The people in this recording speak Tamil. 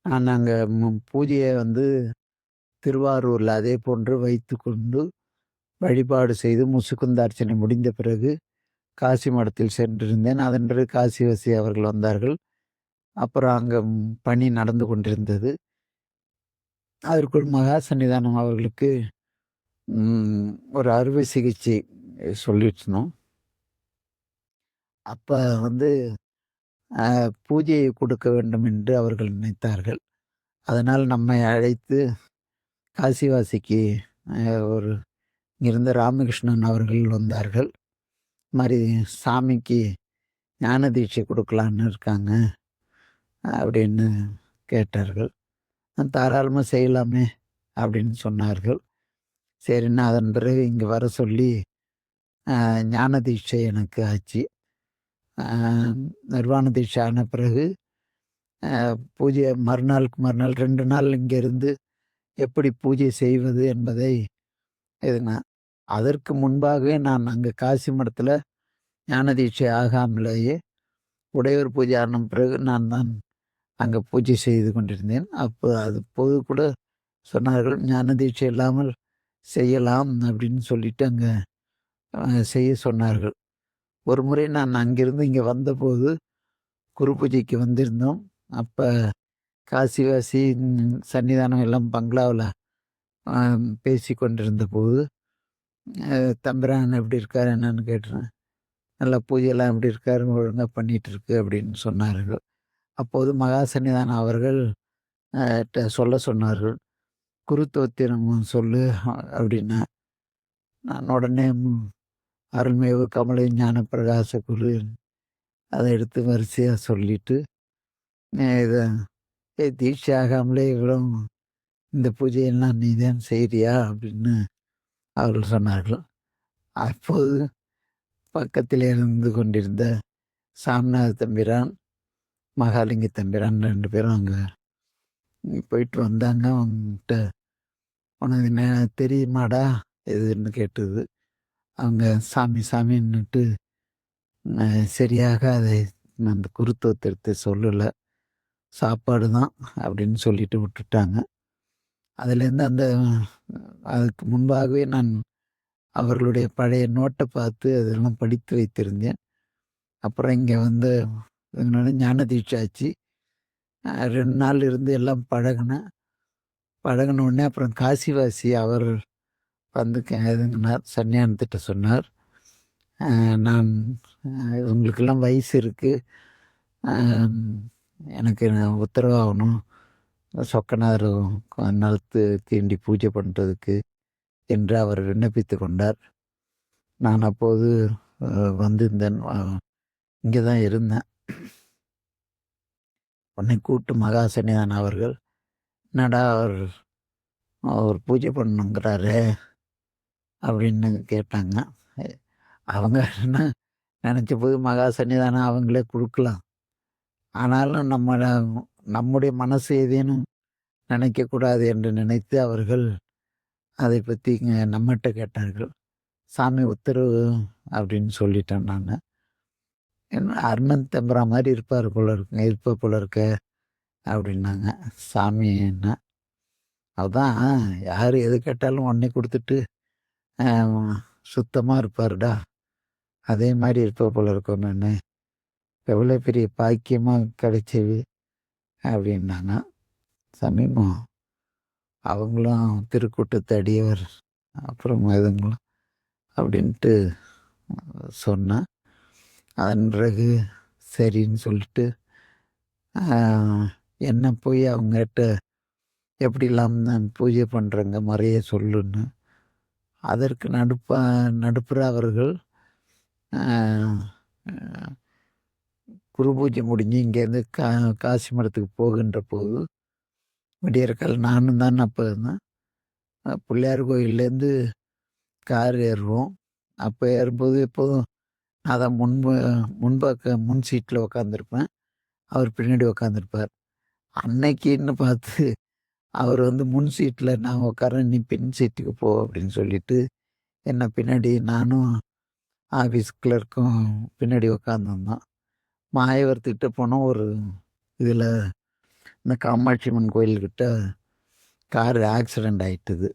நாங்க பூஜைய வந்து திருவாரூர்ல அதே போன்று வைத்துக்கொண்டு வழிபாடு செய்து முசுகுந்தார்ச்சனை முடிந்த பிறகு காசி மடத்தில் சென்றிருந்தேன். அதன் பிறகு காசிவசி அவர்கள் வந்தார்கள். அப்புறம் அங்க பணி நடந்து கொண்டிருந்தது. அதற்குள் மகா சன்னிதானம் அவர்களுக்கு ம் ஒரு அறுவை சிகிச்சை சொல்லியிருந்தோம். அப்ப வந்து பூஜையை கொடுக்க வேண்டும் என்று அவர்கள் நினைத்தார்கள். அதனால் நம்மை அழைத்து காசிவாசிக்கு ஒரு இங்கிருந்து ராமகிருஷ்ணன் அவர்கள் வந்தார்கள். மாரி சாமிக்கு ஞான தீட்சை குடுக்கலான்னு இருக்காங்க அப்படின்னு கேட்டார்கள். தாராளமா செய்யலாமே அப்படின்னு சொன்னார்கள். சரின்னு அதன் பிறகு இங்க வர சொல்லி ஞான தீட்சை எனக்கு ஆச்சு. அ நிர்வாண தீட்சை ஆன பிறகு பூஜை மறுநாளுக்கு மறுநாள் 2 நாள் இங்க இருந்து எப்படி பூஜை செய்வது என்பதை இதுனா அதற்கு முன்பாகவே நான் அங்க காசி மடத்துல ஞான தீட்சை ஆகாமலேயே உடையவர் பூஜை ஆன பிறகு நான் தான் அங்க பூஜை செய்து கொண்டிருந்தேன். அப்போது கூட சொன்னார்கள், ஞான தீட்சை இல்லாமல் செய்யலாம் அப்படின்னு சொல்லிட்டு அங்க செய்ய சொன்னார்கள். ஒரு முறை நான் அங்கிருந்து இங்க வந்தபோது குரு பூஜைக்கு வந்திருந்தோம். அப்ப காசிவாசி சன்னிதானம் எல்லாம் பங்களாவுல அ பேசிக் கொண்டிருந்தபோது, தம்பிரான் எப்படி இருக்காரு என்னன்னு கேட்டேன். நல்லா பூஜையெல்லாம் எப்படி இருக்காரு, ஒழுங்கா பண்ணிட்டு இருக்கு அப்படின்னு சொன்னார்கள். அப்போது மகா சன்னிதானம் அவர்கள் சொல்ல சொன்னார்கள். குருத்தோத்திரம் சொல்லு அப்படின்னா, நான் உடனே அருள்மிகு கமலை ஞான பிரகாச குரு அதை எடுத்து வரிசையா சொல்லிட்டு, இத தீட்சை ஆகாமலே இவ்வளோ இந்த பூஜையெல்லாம் நீ தான் செய்றியா? அப்படின்னு அவர்கள் சொன்னார்கள். அப்போது பக்கத்திலே இருந்து கொண்டிருந்த சாமிநாத தம்பிரான், மகாலிங்க தம்பிரான் 2 பேரும் அங்க போயிட்டு வந்தாங்க. அவங்ககிட்ட உனக்கு தெரியுமாடா எதுன்னு கேட்டது. அவங்க சாமி சாமின்னுட்டு சரியாக அதை அந்த குருத்தோத்திரத்தை சொல்லல. சாப்பாடு தான் அப்படின்னு சொல்லிட்டு விட்டுட்டாங்க. அதுலேருந்து அதுக்கு முன்பாகவே நான் அவர்களுடைய பழைய நோட்ட பார்த்து அதெல்லாம் படித்து வைத்திருந்தேன். அப்புறம் இங்க வந்து இதனால ஞான தீட்சை ஆச்சு. 2 நாள் இருந்து எல்லாம் பழகுனேன். பழகுன உடனே அப்புறம் காசிவாசி அவர் வந்து இதுங்கனார் சன்னியானத்திட்ட சொன்னார். நான் உங்களுக்கெல்லாம் வயசு இருக்கு. எனக்கு உத்தரவாகணும். சொக்கநாதர் நிலத்து தீண்டி பூஜை பண்ணுறதுக்கு என்று அவர் விண்ணப்பித்து கொண்டார். நான் அப்போது வந்திருந்தேன். இங்கே தான் இருந்தேன். உன்னை கூப்பிட்டு மகா சன்னிதானம் அவர்கள், என்னடா அவர் பூஜை பண்ணணுங்கிறாரு அப்படின்னு கேட்டாங்க. அவங்க என்ன நினச்சபோது மகா சன்னிதானம் அவங்களே கொடுக்கலாம். ஆனாலும் நம்முடைய மனசு ஏதேனும் நினைக்கக்கூடாது என்று நினைத்து அவர்கள் அதை பற்றி நம்மகிட்ட கேட்டார்கள். சாமி உத்தரவு அப்படின்னு சொல்லிட்டேன் நான். என்ன அருணன் தம்புரா மாதிரி இருப்பார் போல இருக்க அப்படின்னாங்க. சாமி என்ன அதான் யார் எது கேட்டாலும் உடனே கொடுத்துட்டு சுத்தமாக இருப்பாருடா, அதே மாதிரி இருப்பார் போல இருக்கோம். நான் எவ்வளோ பெரிய பாக்கியமாக கிடைச்சது அப்படின்னாங்க. சமீபம் அவங்களும் திருக்கூட்டத்து அடியவர், அப்புறம் இதுங்களும் அப்படின்ட்டு சொன்னேன். அதன் பிறகு சரின்னு சொல்லிட்டு என்ன போய் அவங்ககிட்ட எப்படிலாம் நான் பூஜை பண்ணுறேங்க முறையே சொல்லுன்னு. அதற்கு நடுப்புற அவர்கள் குரு பூஜை முடிஞ்சு இங்கேருந்து காசி மடத்துக்கு போகின்ற போது விடியற்கால நானும் தான் அப்போ இருந்தேன். பிள்ளையார் கோயிலேருந்து கார் ஏறுவோம். அப்போ ஏறும்போது எப்போதும் நான் தான் முன் சீட்டில் உக்காந்துருப்பேன். அவர் பின்னாடி உக்காந்துருப்பார். அன்னைக்குன்னு பார்த்து அவர் வந்து முன் சீட்டில் நான் உட்காரேன், நீ பின் சீட்டுக்கு போ அப்படின்னு சொல்லிட்டு என்ன பின்னாடி நானும் ஆஃபீஸ் கிளர்க்கும் பின்னாடி உட்காந்துருந்தோம். மாயவரத்துக்கிட்ட போனோம். ஒரு இதில் இந்த காமாட்சி அம்மன் கோயில்கிட்ட கார் ஆக்சிடெண்ட் ஆயிட்டுது.